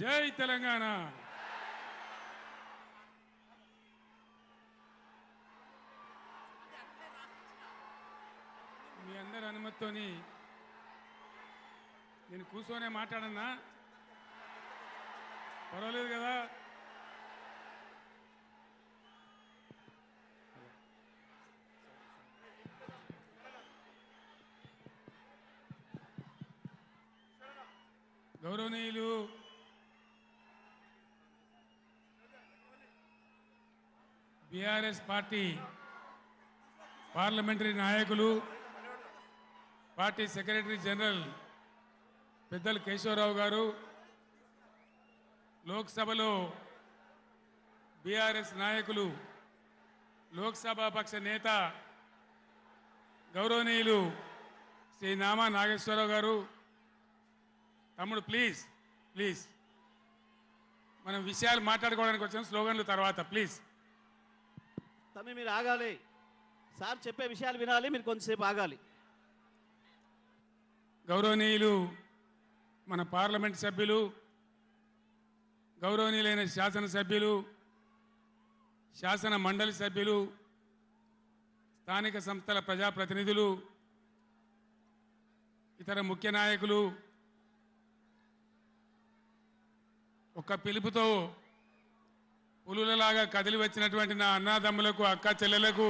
జై తెలంగాణ. మీ అందరి అనుమతితోని నేను కూర్చొనే మాట్లాడన్నా, పర్వాలేదు కదా? గౌరవనీయులు బీఆర్ఎస్ పార్టీ పార్లమెంటరీ నాయకులు, పార్టీ సెక్రటరీ జనరల్ పెద్దలు కేశవరావు గారు, లోక్సభలో బీఆర్ఎస్ నాయకులు, లోక్సభ పక్ష నేత గౌరవనీయులు శ్రీ నామా నాగేశ్వరరావు గారు, తమ్ముడు ప్లీజ్ ప్లీజ్ మనం విషయాలు మాట్లాడుకోవడానికి వచ్చిన స్లోగన్లు తర్వాత ప్లీజ్. తమ్మి మీరు ఆగాలి, సార్ చెప్పే విషయాలు వినాలి, మీరు కొంతసేపు ఆగాలి. గౌరవనీయులు మన పార్లమెంట్ సభ్యులు, గౌరవనీయులైన శాసనసభ్యులు, శాసన మండలి సభ్యులు, స్థానిక సంస్థల ప్రజాప్రతినిధులు, ఇతర ముఖ్య నాయకులు, ఒక పిలుపుతో పులులలాగా కదిలి వచ్చినటువంటి నా అన్నాదమ్ములకు, అక్క చెల్లెలకు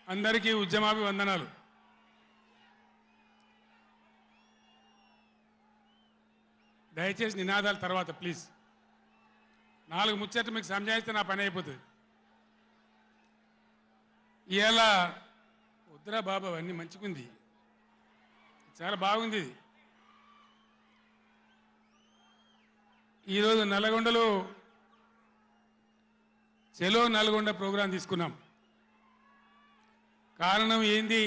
అందరికీ ఉద్యమాభివందనాలు. దయచేసి నినాదాల తర్వాత ప్లీజ్. 4 ముచ్చట్లు మీకు సంజాయిస్తే నా పని అయిపోతుంది. ఇవాళ వద్దురా బాబు, అవన్నీ మంచిగుంది, చాలా బాగుంది. ఈరోజు నల్గొండలో చెలో నల్గొండ ప్రోగ్రాం తీసుకున్నాం. కారణం ఏంది,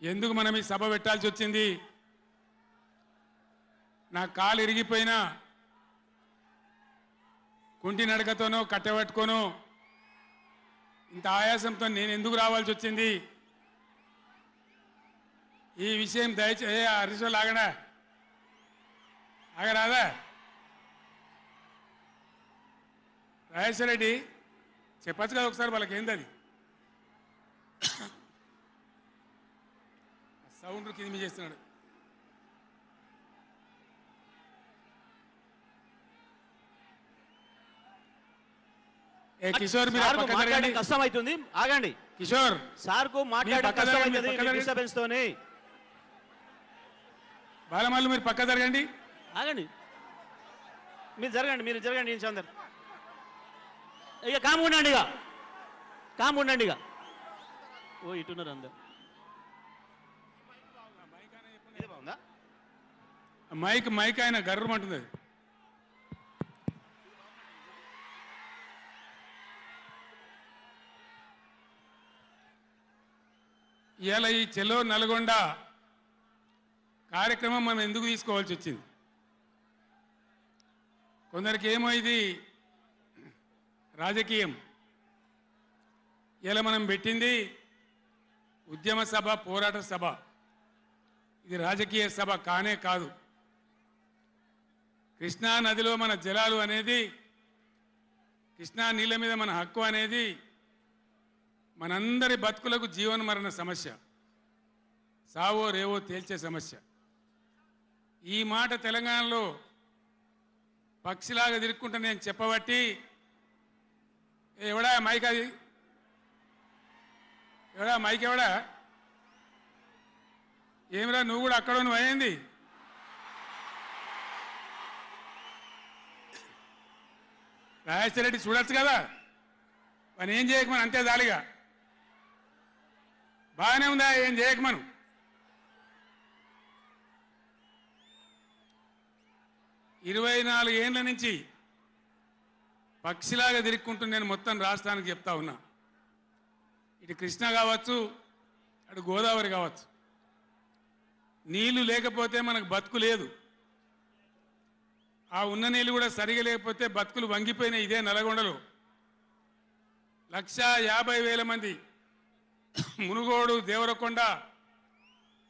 ఎందుకు మనం ఈ సభ పెట్టాల్సి వచ్చింది? నా కాలు ఇరిగిపోయినా కుంటి నడకతోనో కట్టెబట్టుకోనో ఇంత ఆయాసంతో నేను ఎందుకు రావాల్సి వచ్చింది? ఈ విషయం దయచేసి హరీశ్వర్ ఆగడా, ఆగరాదా? రాజేశ్వర రెడ్డి చెప్పచ్చు కదా ఒకసారి, వాళ్ళకి ఏంది అది సౌండ్ కింద చేస్తున్నాడు. కిషోర్ మీరు కష్టం అవుతుంది, ఆగండి. కిషోర్ సార్ కు మాట్లాడడం కష్టం అవుతుంది డిస్టర్బెన్స్ తోని. బాలమల్లు మీరు పక్క జరగండి, ఆగండి. మీరు జరగండి అందరు. ఇక కాము ఉండండి, ఇక ఓ ఇటున్నారు అందరు. మైక్ ఆయన గర్రమంటుంది. అది ఇవాళ ఈ చెలో నల్గొండ కార్యక్రమం మనం ఎందుకు తీసుకోవాల్సి వచ్చింది? కొందరికి ఏమో ఇది రాజకీయం. ఇలా మనం పెట్టింది ఉద్యమ సభ, పోరాట సభ. ఇది రాజకీయ సభ కానే కాదు. కృష్ణా నదిలో మన జలాలు అనేది, కృష్ణా నీళ్ళ మీద మన హక్కు అనేది మనందరి బతుకులకు జీవన మరణ సమస్య, సావో రేవో తేల్చే సమస్య. ఈ మాట తెలంగాణలో పక్షిలాగా తిరుక్కుంటా నేను చెప్పబట్టి, ఎవడా మైక్, అది ఎవడా మైక్, ఎవడా ఏమిరా నువ్వు కూడా అక్కడ నువ్వు అయింది? రాజేశ్వర రెడ్డి చూడొచ్చు కదా, పని ఏం చేయకమని అంతే దాలిగా. బాగానే ఉందా, ఏం చేయకమను. ఇరవై 24 ఏళ్ళ నుంచి పక్షిలాగా తిరుక్కుంటూ నేను మొత్తం రాష్ట్రానికి చెప్తా ఉన్నా. ఇటు కృష్ణ కావచ్చు, అటు గోదావరి కావచ్చు, నీళ్లు లేకపోతే మనకు బతుకు లేదు. ఆ ఉన్న నీళ్ళు కూడా సరిగా లేకపోతే బతుకులు వంగిపోయినాయి. ఇదే నల్గొండలో 1,50,000 మంది మునుగోడు, దేవరకొండ,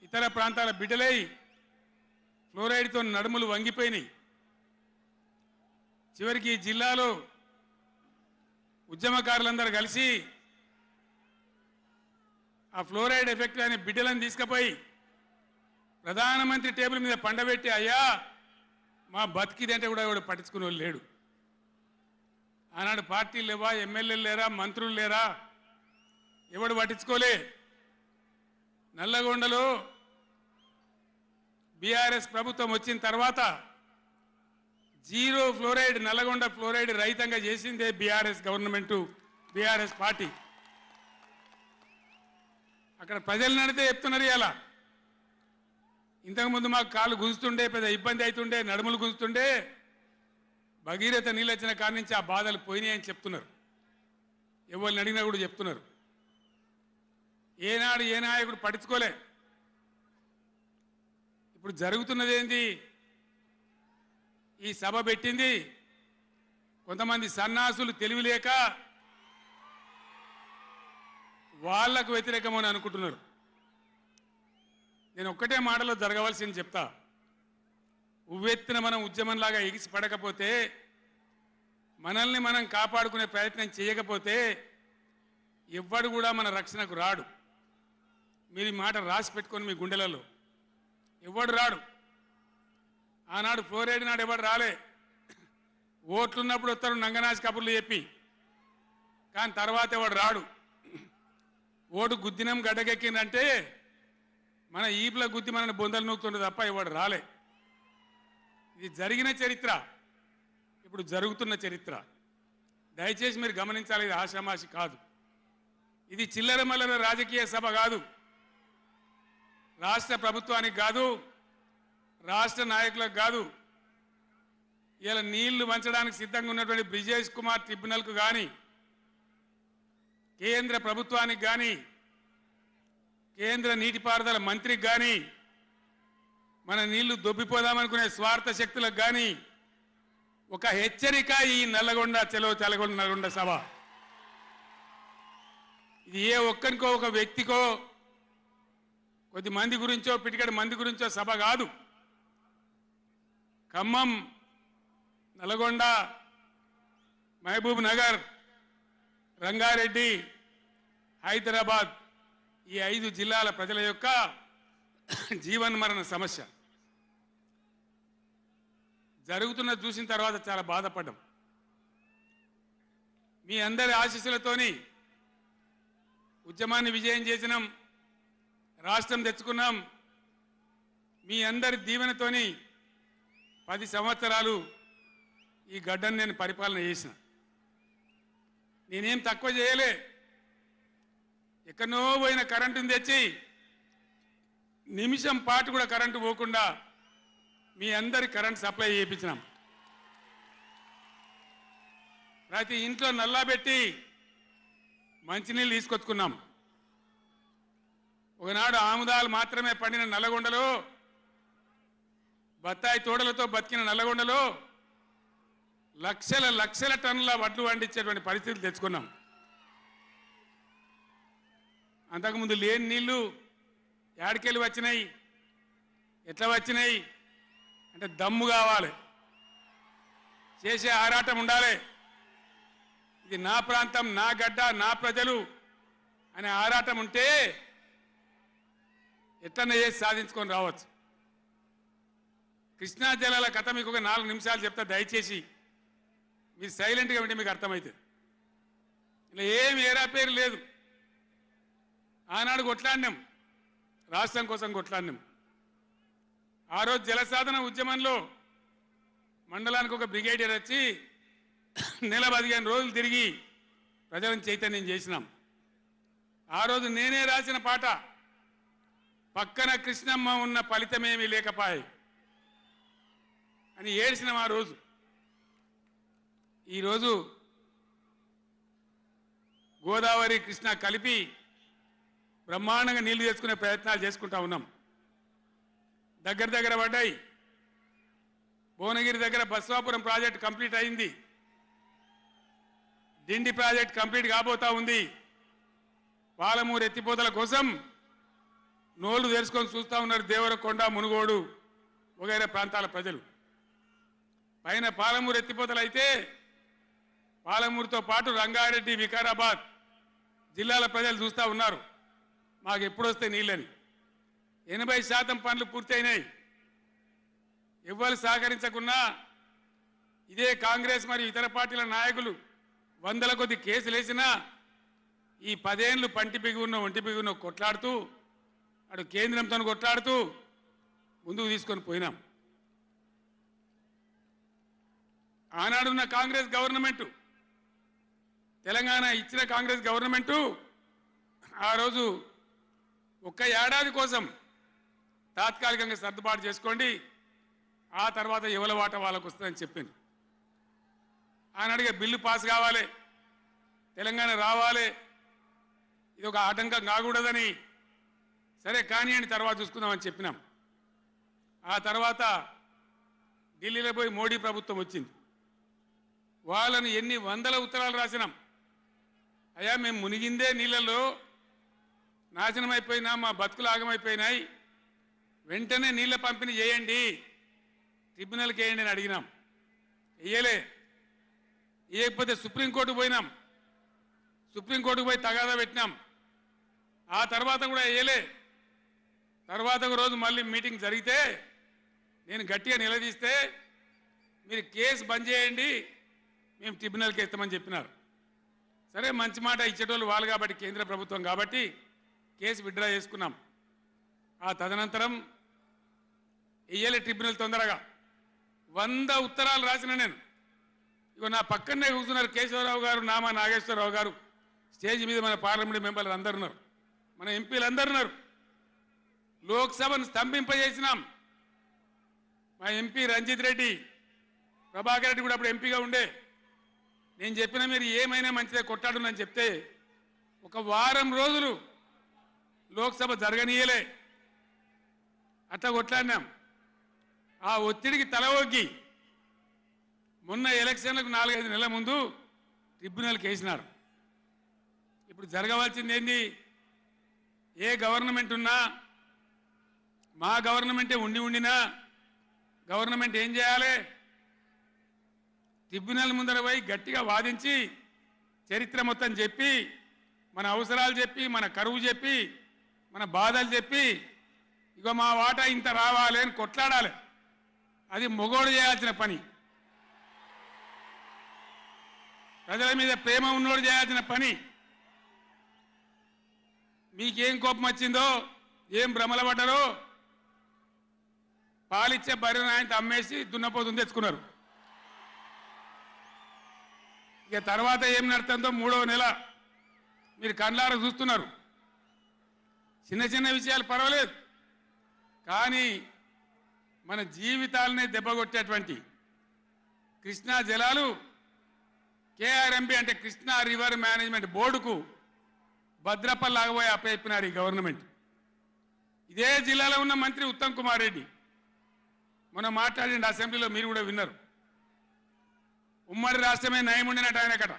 ఇతర ప్రాంతాల బిడ్డలై ఫ్లోరైడ్తో నడుములు వంగిపోయినాయి. చివరికి ఈ జిల్లాలో ఉద్యమకారులందరూ కలిసి ఆ ఫ్లోరైడ్ ఎఫెక్ట్ అనే బిడ్డలను తీసుకుపోయి ప్రధానమంత్రి టేబుల్ మీద పండబెట్టి, అయ్యా మా బతికిదంటే కూడా ఎవడు పట్టించుకునే వాళ్ళు లేడు. ఆనాడు పార్టీలు లేవా, ఎమ్మెల్యేలు లేరా, మంత్రులు లేరా, ఎవడు పట్టించుకోలే. నల్లగొండలో బీఆర్ఎస్ ప్రభుత్వం వచ్చిన తర్వాత జీరో ఫ్లోరైడ్ నల్లగొండ ఫ్లోరైడ్ రహితంగా చేసిందే బీఆర్ఎస్ గవర్నమెంటు, బీఆర్ఎస్ పార్టీ. అక్కడ ప్రజలు నడితే చెప్తున్నారు. ఇలా ఇంతకుముందు మాకు కాళ్ళు గుంజుతుండే, పెద్ద ఇబ్బంది అవుతుండే, నడుములు గుంజుతుండే, భగీరథ నీళ్ళు వచ్చిన కాడి నుంచి ఆ బాధలు పోయినాయి అని చెప్తున్నారు. ఎవరిని అడిగినా కూడా చెప్తున్నారు. ఏనాడు ఏ నాయకుడు పట్టించుకోలే. ఇప్పుడు జరుగుతున్నది ఏంది? ఈ సభ పెట్టింది కొంతమంది సన్నాసులు తెలివిలేక వాళ్లకు వ్యతిరేకమని అనుకుంటున్నారు. నేను ఒక్కటే మాటలో జరగవలసింది చెప్తా. ఉవ్వెత్తిన మనం ఉద్యమంలాగా ఎగిసి పడకపోతే, మనల్ని మనం కాపాడుకునే ప్రయత్నం చేయకపోతే ఎవ్వడు కూడా మన రక్షణకు రాడు. మీరు ఈ మాట రాసి పెట్టుకొని మీ గుండెలలో. ఎవ్వడు రాడు. ఆనాడు ఫ్లోరైడ్ నాడు ఎవడు రాలే. ఓట్లున్నప్పుడు వస్తారు నంగనాసి కబుర్లు చెప్పి, కానీ తర్వాత ఎవడు రాడు. ఓటు గుద్దినం గడ్డకెక్కిందంటే మన ఈపుల గుద్ది మనని బొందలు నూకుతుండే తప్ప ఎవడు రాలే. ఇది జరిగిన చరిత్ర, ఇప్పుడు జరుగుతున్న చరిత్ర. దయచేసి మీరు గమనించాలి. ఇది ఆషామాషి కాదు. ఇది చిల్లర మల్లర రాజకీయ సభ కాదు. రాష్ట్ర ప్రభుత్వానికి కాదు, రాష్ట్ర నాయకులకు కాదు. ఇలా నీళ్లు వంచడానికి సిద్ధంగా ఉన్నటువంటి బ్రిజేష్ కుమార్ ట్రిబ్యునల్కు కానీ, కేంద్ర ప్రభుత్వానికి కానీ, కేంద్ర నీటిపారుదల మంత్రికి కానీ, మన నీళ్లు దొబ్బిపోదామనుకునే స్వార్థ శక్తులకు కానీ ఒక హెచ్చరిక ఈ నల్లగొండ చలో తెలగొండ నల్గొండ సభ. ఇది ఏ ఒక్కరికో ఒక వ్యక్తికో కొద్ది మంది గురించో పిటికడి మంది గురించో సభ కాదు. ఖమ్మం, నల్గొండ, మహబూబ్ నగర్, రంగారెడ్డి, హైదరాబాద్ ఈ 5 జిల్లాల ప్రజల యొక్క జీవన్మరణ సమస్య జరుగుతున్నది చూసిన తర్వాత చాలా బాధపడ్డాం. మీ అందరి ఆశీస్సులతోని ఉద్యమాన్ని విజయం చేసినాం, రాష్ట్రం తెచ్చుకున్నాం. మీ అందరి దీవెనతోని 10 సంవత్సరాలు ఈ గడ్డను నేను పరిపాలన చేసిన. నేనేం తక్కువ చేయలే. ఎక్కడో పోయిన కరెంటుని తెచ్చి నిమిషం పాటు కూడా కరెంటు పోకుండా మీ అందరి కరెంట్ సప్లై చేయించినాం. ప్రతి ఇంట్లో నల్లా పెట్టి మంచినీళ్ళు తీసుకొచ్చుకున్నాం. ఒకనాడు ఆముదాలు మాత్రమే పండిన నల్లగొండలో, బత్తాయి తోడలతో బతికిన నల్లగొండలో లక్షల లక్షల టన్నుల వడ్లు పండించేటువంటి పరిస్థితులు తెచ్చుకున్నాం. అంతకుముందు లేని నీళ్లు ఏడికెళ్ళి వచ్చినాయి, ఎట్లా వచ్చినాయి అంటే దమ్ము కావాలి, చేసే ఆరాటం ఉండాలి. ఇది నా ప్రాంతం, నా గడ్డ, నా ప్రజలు అనే ఆరాటం ఉంటే ఎట్లన్నా చేసి సాధించుకొని రావచ్చు. కృష్ణా జలాల కథ మీకు ఒక 4 నిమిషాలు చెప్తా. దయచేసి మీరు సైలెంట్గా ఉంటే మీకు అర్థమవుతుంది. ఇలా ఏం ఏరా పేరు లేదు. ఆనాడు కొట్లాడినాం, రాష్ట్రం కోసం కొట్లాడినాం. ఆ రోజు జలసాధన ఉద్యమంలో మండలానికి ఒక బ్రిగేడియర్ వచ్చి నెల 15 రోజులు తిరిగి ప్రజలను చైతన్యం చేసినాం. ఆ రోజు నేనే రాసిన పాట, పక్కన కృష్ణమ్మ ఉన్న ఫలితమేమీ లేకపాయే అని ఏడ్చినాం ఆ రోజు. ఈరోజు గోదావరి కృష్ణ కలిపి బ్రహ్మాండంగా నీళ్లు తెచ్చుకునే ప్రయత్నాలు చేసుకుంటా ఉన్నాం. దగ్గర పడ్డాయి. భువనగిరి దగ్గర బస్వాపురం ప్రాజెక్ట్ కంప్లీట్ అయింది. డిండి ప్రాజెక్ట్ కంప్లీట్ కాబోతా ఉంది. పాలమూరు ఎత్తిపోతల కోసం నోళ్లు తెరుచుకొని చూస్తూ ఉన్నారు దేవరకొండ మునుగోడు వగైరా ప్రాంతాల ప్రజలు. పైన పాలమూరు ఎత్తిపోతలు అయితే పాలమూరుతో పాటు రంగారెడ్డి వికారాబాద్ జిల్లాల ప్రజలు చూస్తూ ఉన్నారు మాకు ఎప్పుడు వస్తే నీళ్ళని. 80% పనులు పూర్తయినాయి. ఎవ్వరు సహకరించకున్నా ఇదే కాంగ్రెస్ మరియు ఇతర పార్టీల నాయకులు వందల కొద్ది కేసులు వేసినా ఈ 10 ఏళ్ళు పంటి బిగున్న ఒంటి బిగున్న కొట్లాడుతూ అటు కేంద్రంతో కొట్లాడుతూ ముందుకు తీసుకొని పోయినాం. ఆనాడున్న కాంగ్రెస్ గవర్నమెంటు, తెలంగాణ ఇచ్చిన కాంగ్రెస్ గవర్నమెంటు ఆ రోజు ఒక్క ఏడాది కోసం తాత్కాలికంగా సర్దుబాటు చేసుకోండి, ఆ తర్వాత ఎవరి వాట వాళ్ళకు వస్తుందని చెప్పింది. ఆనాడుగా బిల్లు పాస్ కావాలి, తెలంగాణ రావాలి, ఇది ఒక ఆటంకం కాకూడదని సరే కానివ్వండి తర్వాత చూసుకుందామని చెప్పినాం. ఆ తర్వాత ఢిల్లీలో పోయి మోడీ ప్రభుత్వం వచ్చింది. వాళ్ళని ఎన్ని వందల ఉత్తరాలు రాసినాం. అయ్యా మేము మునిగిందే నీళ్ళలో నాశనం అయిపోయినా, మా బతుకులు ఆగమైపోయినాయి, వెంటనే నీళ్ళ పంపిణీ చేయండి, ట్రిబ్యునల్కి వేయండి అని అడిగినాం. వేయలే. వేయకపోతే సుప్రీంకోర్టుకు పోయినాం. సుప్రీంకోర్టుకు పోయి తగాదా పెట్టినాం. ఆ తర్వాత కూడా వేయలే. తర్వాత ఒక రోజు మళ్ళీ మీటింగ్ జరిగితే నేను గట్టిగా నిలదీస్తే మీరు కేసు బంద్ చేయండి, మేము ట్రిబ్యునల్కి వేస్తామని చెప్పినారు. సరే మంచి మాట ఇచ్చేటోళ్ళు వాళ్ళు కాబట్టి, కేంద్ర ప్రభుత్వం కాబట్టి కేసు విత్డ్రా చేసుకున్నాం. ఆ తదనంతరం వేయలే ట్రిబ్యునల్ తొందరగా. 100 ఉత్తరాలు రాసిన నేను. ఇగో నా పక్కనే కూర్చున్నారు కేశవరావు గారు, నామా నాగేశ్వరరావు గారు, స్టేజ్ మీద మన పార్లమెంట్ మెంబర్లు అందరు ఉన్నారు, మన ఎంపీలు అందరు ఉన్నారు. లోక్సభను స్తంభింపజేసినాం. మా ఎంపీ రంజిత్ రెడ్డి, ప్రభాకర్ రెడ్డి కూడా అప్పుడు ఎంపీగా ఉండే. నేను చెప్పిన మీరు ఏమైనా మంచిదే కొట్టాడునని చెప్తే ఒక వారం రోజులు లోక్సభ జరగనీయలే. అట్లా కొట్లాడినాం. ఆ ఒత్తిడికి తల ఒగ్గి మొన్న ఎలక్షన్లకు 4-5 నెలల ముందు ట్రిబ్యునల్కి వేసినారు. ఇప్పుడు జరగవలసింది ఏంది? ఏ గవర్నమెంట్ ఉన్నా, మా గవర్నమెంటే ఉండినా గవర్నమెంట్ ఏం చేయాలి? ట్రిబ్యునల్ ముందర పోయి గట్టిగా వాదించి చరిత్ర మొత్తం చెప్పి, మన అవసరాలు చెప్పి, మన కరువు చెప్పి, మన బాధలు చెప్పి, ఇగో మా వాటా ఇంత రావాలి అని కొట్లాడాలి. అది మొగోడు చేయాల్సిన పని, ప్రజల మీద ప్రేమ ఉన్నోడు చేయాల్సిన పని. మీకేం కోపం వచ్చిందో, ఏం భ్రమల పడ్డారో, పాలిచ్చే బర్రెను ఆయన అమ్మేసి దున్నపోతుంది తెచ్చుకున్నారు. ఇక తర్వాత ఏం నడుతుందో 3వ నెల మీరు కళ్ళారా చూస్తున్నారు. చిన్న చిన్న విషయాలు పర్వాలేదు, కానీ మన జీవితాలనే దెబ్బకొట్టేటువంటి కృష్ణా జలాలు కేఆర్ఎంబి అంటే కృష్ణా రివర్ మేనేజ్మెంట్ బోర్డుకు భద్రపల్లాగబోయి అప్పచెప్పినారు ఈ గవర్నమెంట్. ఇదే జిల్లాలో ఉన్న మంత్రి ఉత్తమ్ కుమార్ రెడ్డి మొన్న మాట్లాడిండు అసెంబ్లీలో, మీరు కూడా విన్నారు. ఉమ్మడి రాష్ట్రమే నయం ఉండినట్టు ఆయనకట.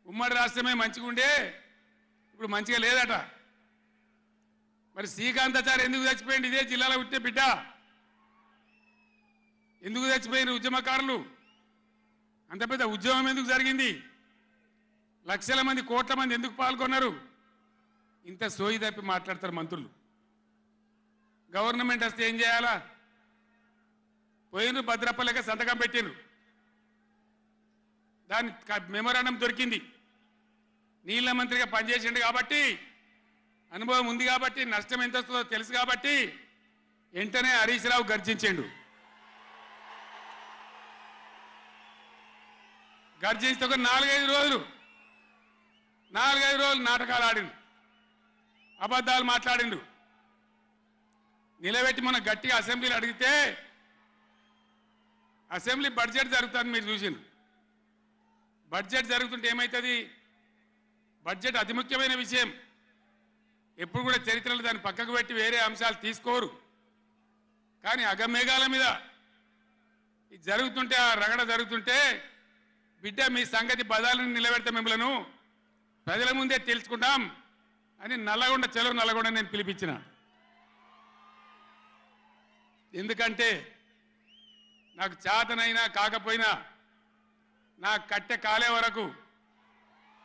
ఉమ్మడి రాష్ట్రమే మంచిగా ఉండే, ఇప్పుడు మంచిగా లేదట. మరి శ్రీకాంతాచారి ఎందుకు చచ్చిపోయింది? ఇదే జిల్లాలో పుట్టే బిడ్డ. ఎందుకు చచ్చిపోయిన ఉద్యమకారులు? అంత పెద్ద ఉద్యమం ఎందుకు జరిగింది? లక్షల మంది, కోట్ల మంది ఎందుకు పాల్గొన్నారు? ఇంత సోయి తప్పి మాట్లాడతారు మంత్రులు. గవర్నమెంట్ వస్తే ఏం చేయాలా? పోయిన భద్రపల్లెక సంతకం పెట్టిండ్రు, దాని మెమోరాండం దొరికింది. నీళ్ల మంత్రిగా పనిచేసిండు కాబట్టి, అనుభవం ఉంది కాబట్టి, నష్టం ఎంత వస్తుందో తెలుసు కాబట్టి వెంటనే హరీష్ రావు గర్జించిండు. గర్జిస్తే ఒక 4-5 రోజులు నాటకాలు ఆడిండు, అబద్ధాలు మాట్లాడిండు. నిలబెట్టి మన గట్టిగా అసెంబ్లీలో అడిగితే అసెంబ్లీ బడ్జెట్ జరుగుతుంది, మీరు చూసిండు. బడ్జెట్ జరుగుతుంటే ఏమవుతుంది? బడ్జెట్ అతి ముఖ్యమైన విషయం. ఎప్పుడు కూడా చరిత్రలో దాన్ని పక్కకు పెట్టి వేరే అంశాలు తీసుకోరు. కానీ అగమేఘాల మీద ఇది జరుగుతుంటే, ఆ రగడ జరుగుతుంటే, బిడ్డ మీ సంగతి బదాలను నిలబెడతా, మిమ్మలను ప్రజల ముందే తెలుసుకుంటాం అని నల్లగొండ చెలో నల్లగొండ నేను పిలిపించిన. ఎందుకంటే నాకు చేతనైనా కాకపోయినా నా కట్టె కాలే వరకు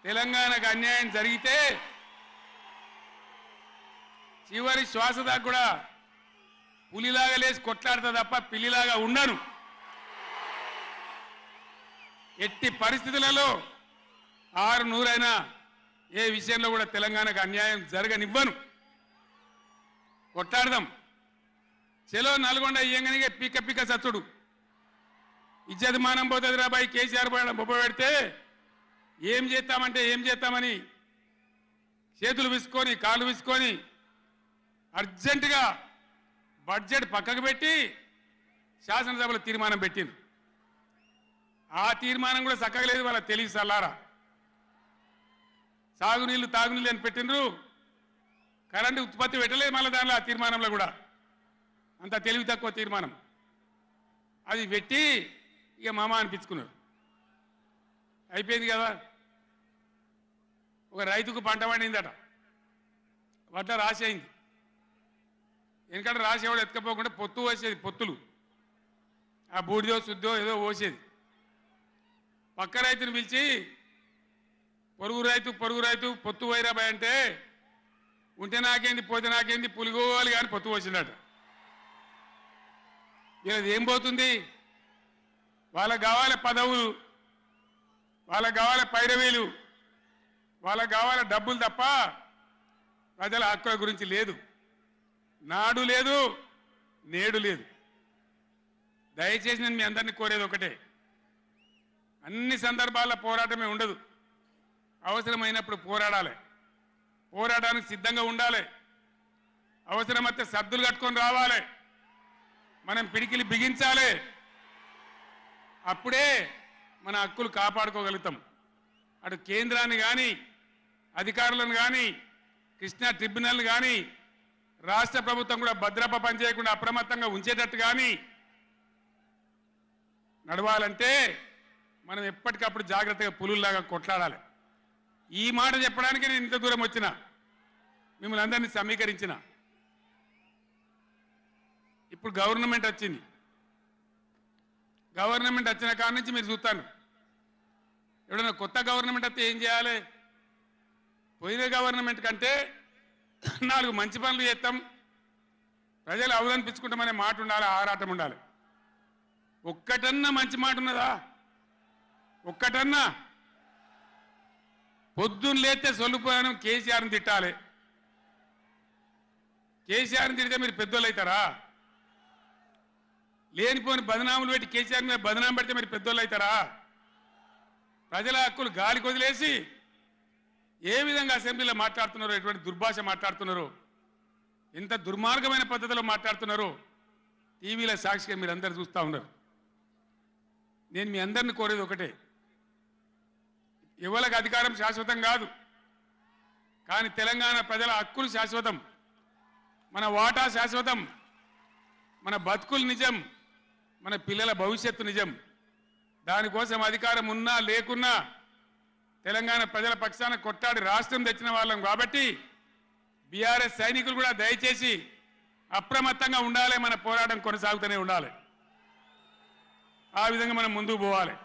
తెలంగాణకు అన్యాయం జరిగితే చివరి శ్వాస దాకా కూడా పులిలాగా లేచి కొట్లాడతా తప్ప పిల్లిలాగా ఉండను. ఎట్టి పరిస్థితులలో 600 ఏ విషయంలో కూడా తెలంగాణకు అన్యాయం జరగనివ్వను. కొట్లాడదాం. చెలో నల్గొండ ఇయ్యంగానే పిక్క పిక్క సచ్చుడు ఇజ్జత్ మానం పోతుంది రాబాయి. కేసీఆర్ బొబ్బ పెడితే ఏం చేస్తామంటే ఏం చేస్తామని చేతులు విసుకొని కాళ్ళు విసుకొని అర్జెంటుగా బడ్జెట్ పక్కకు పెట్టి శాసనసభలో తీర్మానం పెట్టింది. ఆ తీర్మానం కూడా చక్కగా లేదు. వాళ్ళ తెలివి సల్లారా. సాగునీళ్ళు తాగునీళ్ళు అని పెట్టినరు, కరెంటు ఉత్పత్తి పెట్టలేదు. మళ్ళీ దానిలో ఆ తీర్మానంలో కూడా అంత తెలివి తక్కువ తీర్మానం. అది పెట్టి ఇక మామ అనిపించుకున్నారు. అయిపోయింది కదా. ఒక రైతుకు పంట పండిందట, వడ్ల రాసి అయింది. ఎందుకంటే రాసేవాడు ఎత్తుకపోకుండా పొత్తు పోసేది, పొత్తులు ఆ బూడిదో శుద్ధో ఏదో పోసేది. పక్క రైతుని పిలిచి పొరుగు రైతు పొత్తు పోయిరాబాయ్ అంటే ఉంటే నాకేంది పోతే నాకేంది పులిగోవాలి కానీ పొత్తు పోసిందట. వీళ్ళది ఏం పోతుంది? వాళ్ళకు కావాలి పదవులు, వాళ్ళకు కావాలి పైరవీలు, వాళ్ళకు కావాలి డబ్బులు తప్ప ప్రజల హక్కుల గురించి లేదు. నాడు లేదు, నేడు లేదు. దయచేసి నేను మీ అందరినీ కోరేది ఒకటే, అన్ని సందర్భాల్లో పోరాటమే ఉండదు. అవసరమైనప్పుడు పోరాడాలి, పోరాటానికి సిద్ధంగా ఉండాలి. అవసరమైతే సద్దులు కట్టుకొని రావాలి, మనం పిడికిలి బిగించాలి. అప్పుడే మన హక్కులు కాపాడుకోగలుగుతాం. అటు కేంద్రాన్ని కానీ అధికారులను కానీ కృష్ణా ట్రిబ్యునల్ కానీ రాష్ట్ర ప్రభుత్వం కూడా భద్రప పనిచేయకుండా అప్రమత్తంగా ఉంచేటట్టు కానీ నడవాలంటే మనం ఎప్పటికప్పుడు జాగ్రత్తగా పులుల్లాగా కొట్లాడాలి. ఈ మాట చెప్పడానికి నేను ఇంత దూరం వచ్చిన, మిమ్మల్ని అందరినీ సమీకరించిన. ఇప్పుడు గవర్నమెంట్ వచ్చింది. గవర్నమెంట్ వచ్చిన కాడ నుంచి మీరు చూస్తాను, ఎవడన్నా కొత్త గవర్నమెంట్ వస్తే ఏం చేయాలి? పోయిన గవర్నమెంట్ కంటే 4 మంచి పనులు చేస్తాం, ప్రజలు అవదనిపించుకుంటామనే మాట ఉండాలి, ఆరాటం ఉండాలి. ఒక్కటన్నా మంచి మాట ఉన్నదా? ఒక్కటన్నా? పొద్దున్న లేస్తే సొల్లుపోయాను కేసీఆర్ని తిట్టాలి. కేసీఆర్ని తిడితే మీరు పెద్దోళ్ళు అవుతారా? లేనిపోని బదనాములు పెట్టి కేసీఆర్ మీద బదనాం పెడితే మీరు పెద్దోళ్ళు అవుతారా? ప్రజల హక్కులు గాలి కొదిలేసి ఏ విధంగా అసెంబ్లీలో మాట్లాడుతున్నారో, ఎటువంటి దుర్భాష మాట్లాడుతున్నారో, ఎంత దుర్మార్గమైన పద్ధతిలో మాట్లాడుతున్నారో టీవీల సాక్షిగా మీరు అందరు చూస్తూ ఉన్నారు. నేను మీ అందరిని కోరేది ఒకటే, ఎవరికి అధికారం శాశ్వతం కాదు, కానీ తెలంగాణ ప్రజల హక్కులు శాశ్వతం, మన వాటా శాశ్వతం, మన బతుకులు నిజం, మన పిల్లల భవిష్యత్తు నిజం. దానికోసం అధికారం ఉన్నా లేకున్నా తెలంగాణ ప్రజల పక్షాన కొట్టాడి రాష్ట్రం తెచ్చిన వాళ్ళం కాబట్టి బీఆర్ఎస్ సైనికులు కూడా దయచేసి అప్రమత్తంగా ఉండాలి. మన పోరాటం కొనసాగుతూనే ఉండాలి. ఆ విధంగా మనం ముందుకు పోవాలి.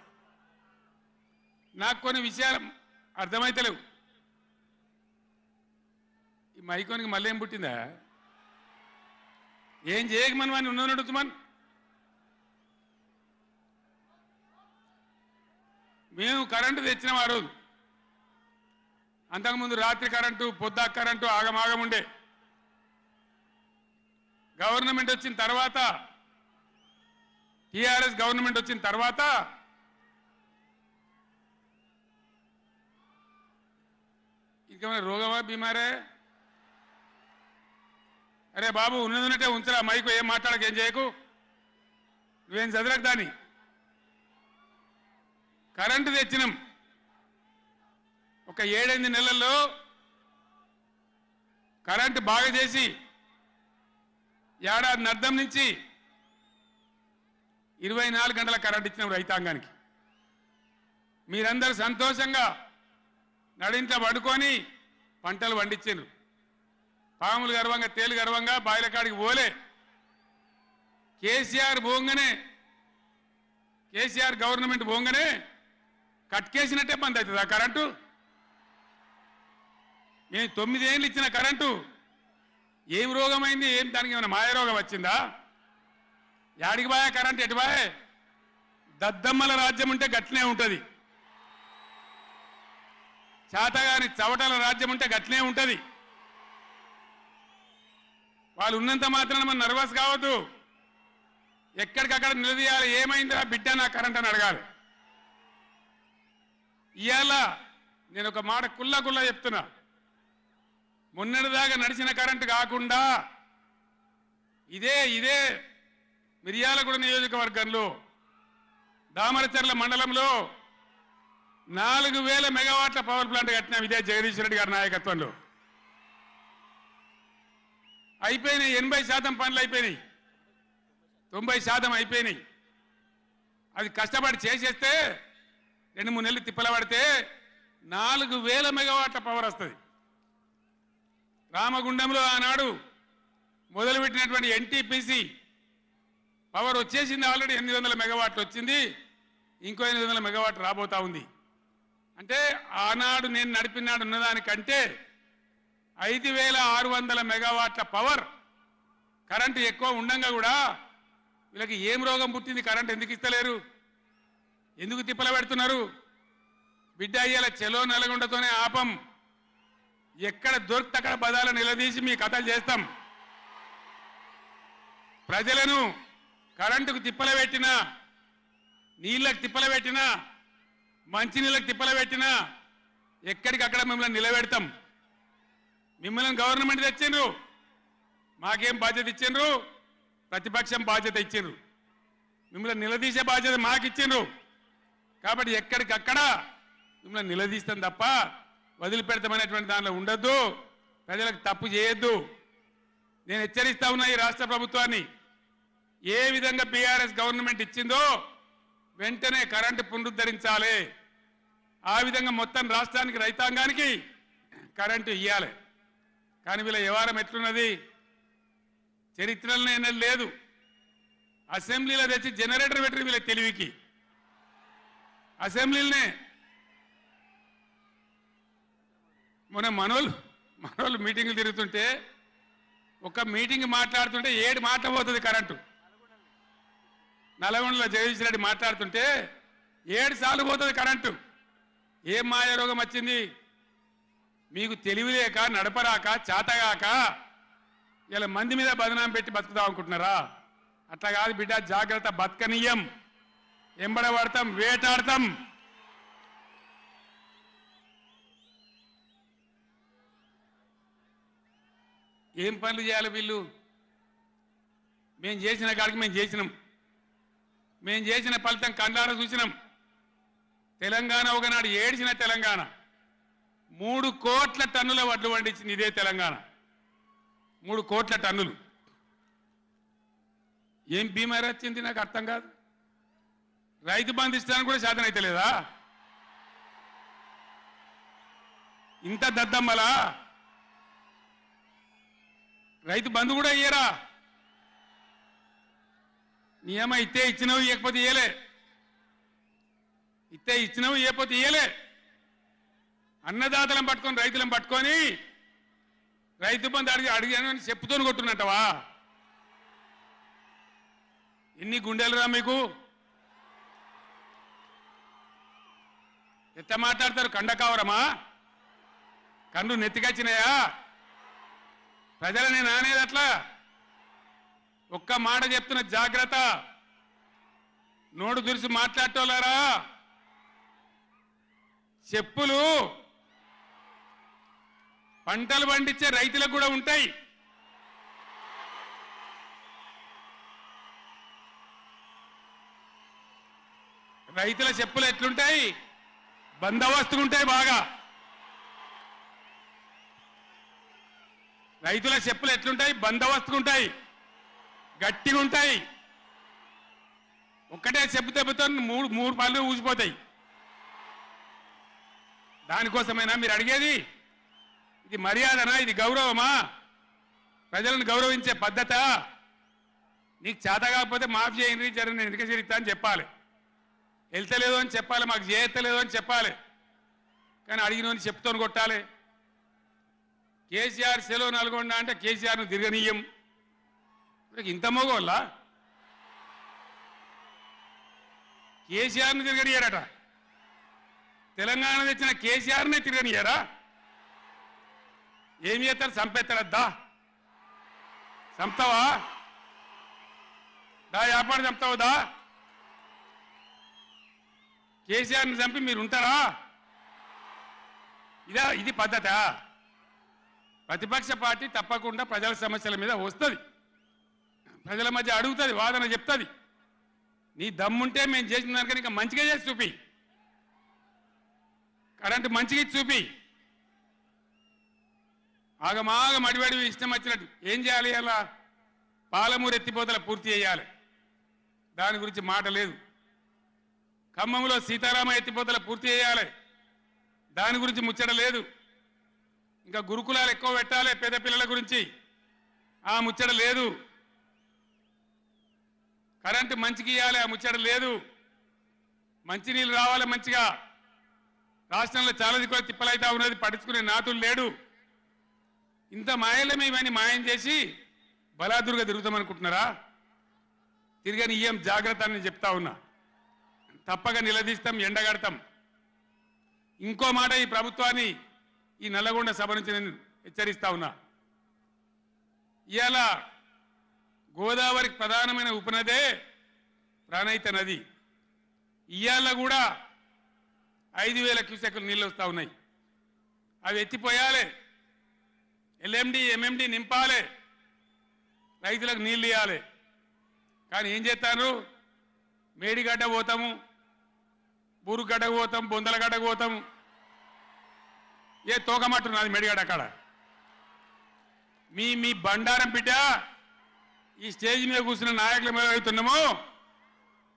నాకు కొన్ని విషయాలు అర్థమైతలేవు. ఈ మైకోనికి మళ్ళీ ఏం పుట్టిందా? ఏం చేయకమని వాడిని ఉన్నట్టుమని మేము కరెంటు తెచ్చినాం ఆ రోజు. అంతకుముందు రాత్రి కరెంటు, పొద్దా కరెంటు ఆగమాగం ఉండే. గవర్నమెంట్ వచ్చిన తర్వాత, టీఆర్ఎస్ గవర్నమెంట్ వచ్చిన తర్వాత ఇంకేమైనా రోగమా బీమారే? అరే బాబు, ఉన్నదంటే ఉంచరా మైకు, ఏం మాట్లాడక ఏం చేయకు, నువ్వేం చదరకు. దాన్ని కరెంటు తెచ్చినాం. ఒక 7-8 నెలల్లో కరెంటు బాగా చేసి ఏడాది అర్థం నుంచి 24 గంటల కరెంటు ఇచ్చినాం రైతాంగానికి. మీరందరూ సంతోషంగా నడింట్లో పడుకొని పంటలు పండించారు. పాములు గర్వంగా తేలు గర్వంగా బాయిల కాడికి పోలే. కేసీఆర్ పోగానే కేసీఆర్ గవర్నమెంట్ పోగానే కట్కేసినట్టే బంద్ అవుతుంది ఆ కరెంటు. మేము 9 ఏళ్ళు ఇచ్చిన కరెంటు ఏం రోగమైంది? ఏం దానికి ఏమైనా మాయరోగం వచ్చిందా? యాడికి బాయా కరెంట్? ఎటు బాయే? దద్దమ్మల రాజ్యం ఉంటే గట్లనే ఉంటుంది, చాతగాని చవటల రాజ్యం ఉంటే గట్లనే ఉంటుంది. వాళ్ళు ఉన్నంత మాత్రాన మనం నర్వస్ కావద్దు. ఎక్కడికక్కడ నిలదీయాలి. ఏమైందిరా బిడ్డ నా కరెంట్ అని అడగాలి. ఇవాళ నేను ఒక మాట కుల్లా చెప్తున్నా. మొన్నటిదాకా నడిచిన కరెంటు కాకుండా ఇదే మిర్యాలగూడ నియోజకవర్గంలో దామరచర్ల మండలంలో 4000 మెగావాట్ల పవర్ ప్లాంట్ కట్టినాం. ఇదే జగదీష్ రెడ్డి గారి నాయకత్వంలో. అయిపోయినాయి. 80% పనులు అయిపోయినాయి, 90% అయిపోయినాయి. అది కష్టపడి చేసేస్తే 2-3 నెలలు తిప్పల పడితే 4000 మెగావాట్ల పవర్ వస్తుంది. రామగుండంలో ఆనాడు మొదలుపెట్టినటువంటి ఎన్టీపీసీ పవర్ వచ్చేసింది. ఆల్రెడీ 800 మెగావాట్లు వచ్చింది. ఇంకో 800 మెగావాట్లు రాబోతా ఉంది. అంటే ఆనాడు నేను నడిపినాడు ఉన్నదానికంటే 5600 మెగావాట్ల పవర్ కరెంటు ఎక్కువ ఉండంగా కూడా వీళ్ళకి ఏం రోగం పుట్టింది? కరెంటు ఎందుకు ఇస్తలేరు? ఎందుకు తిప్పల పెడుతున్నారు? బిడ్డ అయ్యేలా చెలో నల్గొండతోనే ఆపం. ఎక్కడ దొరికితే అక్కడ బదాలు నిలదీసి మీ కథలు చేస్తాం. ప్రజలను కరెంటుకు తిప్పల పెట్టినా, నీళ్ళకు తిప్పల పెట్టినా, మంచినీళ్ళకు తిప్పల పెట్టినా ఎక్కడికక్కడ మిమ్మల్ని నిలబెడతాం. మిమ్మల్ని గవర్నమెంట్ తెచ్చిండ్రు, మాకేం బాధ్యత ఇచ్చిండ్రు? ప్రతిపక్షం బాధ్యత ఇచ్చిండ్రు. మిమ్మల్ని నిలదీసే బాధ్యత మాకు ఇచ్చిండ్రు. కాబట్టి ఎక్కడికక్కడ మిమ్మల్ని నిలదీస్తాం తప్ప వదిలిపెడతామనేటువంటి దానిలో ఉండొద్దు. ప్రజలకు తప్పు చేయొద్దు. నేను హెచ్చరిస్తా ఉన్నా ఈ రాష్ట్ర ప్రభుత్వాన్ని. ఏ విధంగా బీఆర్ఎస్ గవర్నమెంట్ ఇచ్చిందో వెంటనే కరెంటు పునరుద్ధరించాలి. ఆ విధంగా మొత్తం రాష్ట్రానికి రైతాంగానికి కరెంటు ఇవ్వాలి. కానీ వీళ్ళ వ్యవహారం ఎట్లున్నది? చరిత్రలో ఏం లేదు. అసెంబ్లీలో తెచ్చి జనరేటర్ పెట్టి వీళ్ళ తెలివికి అసెంబ్లీలోనే మొన్న మనోళ్ళు మీటింగ్లు తిరుగుతుంటే ఒక మీటింగ్ మాట్లాడుతుంటే 7 మాటలు పోతుంది కరెంటు. నల్గొండలో జగదీష్ రెడ్డి మాట్లాడుతుంటే 7 సార్లు పోతుంది కరెంటు. ఏం మాయారోగం వచ్చింది? మీకు తెలివి లేక, నడపరాక, చాతగాక ఇలా మంది మీద బదనాం పెట్టి బతుకుదాం అనుకుంటున్నారా? అట్లా కాదు బిడ్డ, జాగ్రత్త. బతకనీయం, ఎంబడబడతాం, వేటాడతాం. ఏం పనులు చేయాలి వీళ్ళు? మేము చేసిన కాడికి మేము చేసినాం. మేము చేసిన ఫలితం కండార చూసినాం. తెలంగాణ ఒకనాడు ఏడ్చిన తెలంగాణ 3 కోట్ల టన్నుల వడ్లు పండించింది ఇదే తెలంగాణ. 3 కోట్ల టన్నులు. ఏం బీమారి వచ్చింది నాకు అర్థం కాదు. రైతు బంధు ఇస్తానికి కూడా శాతం అయితే లేదా? ఇంత దద్దమ్మలా? రైతు బంధు కూడా ఇయ్యరా? నియమ ఇస్తే ఇచ్చినవి, ఇవ్వకపోతే ఇయ్యలే. ఇస్తే ఇచ్చినవి, ఇవ్వకపోతే ఇయ్యలే. అన్నదాతలను పట్టుకొని రైతులను పట్టుకొని రైతు బంధు అడిగాను అని చెప్పుతోని కొట్టున్నట్టవా? ఎన్ని గుండెలురా మీకు? ఎట్లా మాట్లాడతారు? కండకావరమా? కన్ను నెత్తికొచ్చినాయా? ప్రజలని నానేది అట్లా. ఒక్క మాట చెప్తున్న, జాగ్రత్త. నోడు దురిసి మాట్లాడటోలారా, చెప్పులు పంటలు పండించే రైతులకు కూడా ఉంటాయి. రైతుల చెప్పులు ఎట్లుంటాయి? బందోబస్తుకుంటాయి బాగా. రైతుల చెప్పులు ఎట్లుంటాయి? బందోబస్తుకుంటాయి, గట్టిగా ఉంటాయి. ఒక్కటే చెప్పు దెబ్బతో మూడు పళ్ళు ఊసిపోతాయి. దానికోసమైనా మీరు అడిగేది? ఇది మర్యాదనా? ఇది గౌరవమా? ప్రజలను గౌరవించే పద్ధత? నీకు చేత కాకపోతే మాఫ్ చేయండి జరగని నేను ఎందుకు చేరిస్తా అని చెప్పాలి, వెళ్తలేదు అని చెప్పాలి, మాకు చేయలేదు అని చెప్పాలి. కానీ అడిగినోని చెప్తోని కొట్టాలి. కేసీఆర్ సెలవు నల్గొండ అంటే కేసీఆర్ను తిరగనీయం. ఇంత మోగోళ్ళ కేసీఆర్ను తిరగనియారట, తెలంగాణ తెచ్చిన కేసీఆర్నే తిరగనియారా? ఏం చేస్తారు? చంపేస్తారద్దా? చంపుతావా? దా వ్యాపారం చంపుతావు దా? కేసీఆర్ని చంపి మీరు ఉంటారా? ఇది పద్ధత? ప్రతిపక్ష పార్టీ తప్పకుండా ప్రజల సమస్యల మీద వస్తుంది, ప్రజల మధ్య అడుగుతుంది, వాదన చెప్తుంది. నీ దమ్ముంటే మేము చేసిన దానికన్నా ఇంకా మంచిగా చేసి చూపి, కరెంటు మంచిగా ఇచ్చి చూపి. ఆగమాగం అడివడివి ఇష్టం వచ్చినట్టు ఏం చేయాలి? అలా పాలమూరు ఎత్తిపోతల పూర్తి చేయాలి, దాని గురించి మాట లేదు. ఖమ్మంలో సీతారామ ఎత్తిపోతల పూర్తి చేయాలి, దాని గురించి ముచ్చట లేదు. ఇంకా గురుకులాలు ఎక్కువ పెట్టాలి పేద పిల్లల గురించి, ఆ ముచ్చట లేదు. కరెంటు మంచిగా ఇవ్వాలి, ఆ ముచ్చట లేదు. మంచినీళ్ళు రావాలి మంచిగా. రాష్ట్రంలో చాలా దిక్కువ తిప్పలైతా ఉన్నది, పట్టించుకునే నాతులు లేడు. ఇంత మాయలే ఇవన్నీ మాయం చేసి బలాదురుగా తిరుగుతామనుకుంటున్నారా? తిరగని ఏం జాగ్రత్త అని చెప్తా ఉన్నా. తప్పక నిలదీస్తాం, ఎండగడతాం. ఇంకో మాట, ఈ ప్రభుత్వాన్ని ఈ నల్లగొండ సభ నుంచి నేను హెచ్చరిస్తా ఉన్నా. ఇవాళ గోదావరికి ప్రధానమైన ఉపనదే ప్రాణహిత నది. ఇవాళ కూడా 5,000 క్యూసెక్కులు నీళ్ళు వస్తూ ఉన్నాయి. అవి ఎత్తిపోయాలి, ఎల్ఎండి ఎంఎండి నింపాలి, రైతులకు నీళ్ళు ఇవ్వాలి. కానీ ఏం చేస్తాను? మేడిగడ్డ పోతాము, బూరుగడ్డకు పోతాం, బొందలగడ్డకు పోతాము. ఏ తోకమట్టున్నది మేడిగడ్డ అక్కడ. మీ బండారం బిడ్డ ఈ స్టేజ్ మీద కూర్చున్న నాయకులు ఏమవుతున్నామో,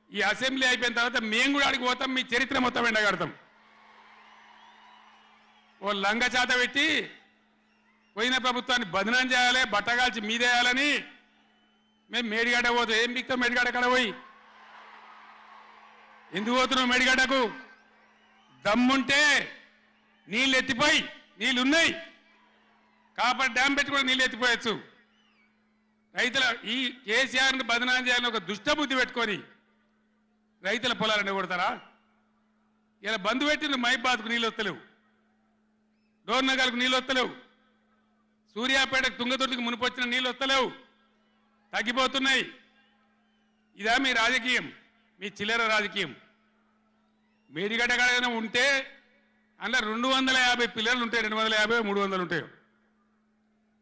ఈ అసెంబ్లీ అయిపోయిన తర్వాత మేము కూడా అడిగి పోతాం, మీ చరిత్ర మొత్తం ఎండగడతాం. ఓ లంగచాత పెట్టి పోయిన ప్రభుత్వాన్ని బదనాం చేయాలి, బట్టగాల్చి మీదేయాలని మేము మేడిగడ్డ పోతాం. ఏం బిక్తాం మేడిగడ్డ అక్కడ పోయి? ఎందుకు పోతున్నావు మేడిగడ్డకు? దమ్ముంటే నీళ్ళు ఎత్తిపోయి, నీళ్ళు ఉన్నాయి, కాపర్ డ్యామ్ పెట్టి కూడా నీళ్ళు ఎత్తిపోయచ్చు. రైతుల ఈ కేసీఆర్ని బదనాం చేయాలని ఒక దుష్టబుద్ధి పెట్టుకొని రైతుల పొలాలను కొడతారా? ఇలా బంధు పెట్టిన మైబాద్కు నీళ్ళు వస్తలేవు, డోర్నగర్కు నీళ్ళు వస్తలేవు, సూర్యాపేటకు తుంగతుర్తికి మునిపొచ్చిన నీళ్ళు వస్తలేవు, తగ్గిపోతున్నాయి. ఇదా మీ రాజకీయం? మీ చిల్లర రాజకీయం. మేడిగడ్డ కాడైనా ఉంటే అందులో 250 పిల్లర్లు ఉంటాయి, 250 300 ఉంటాయి.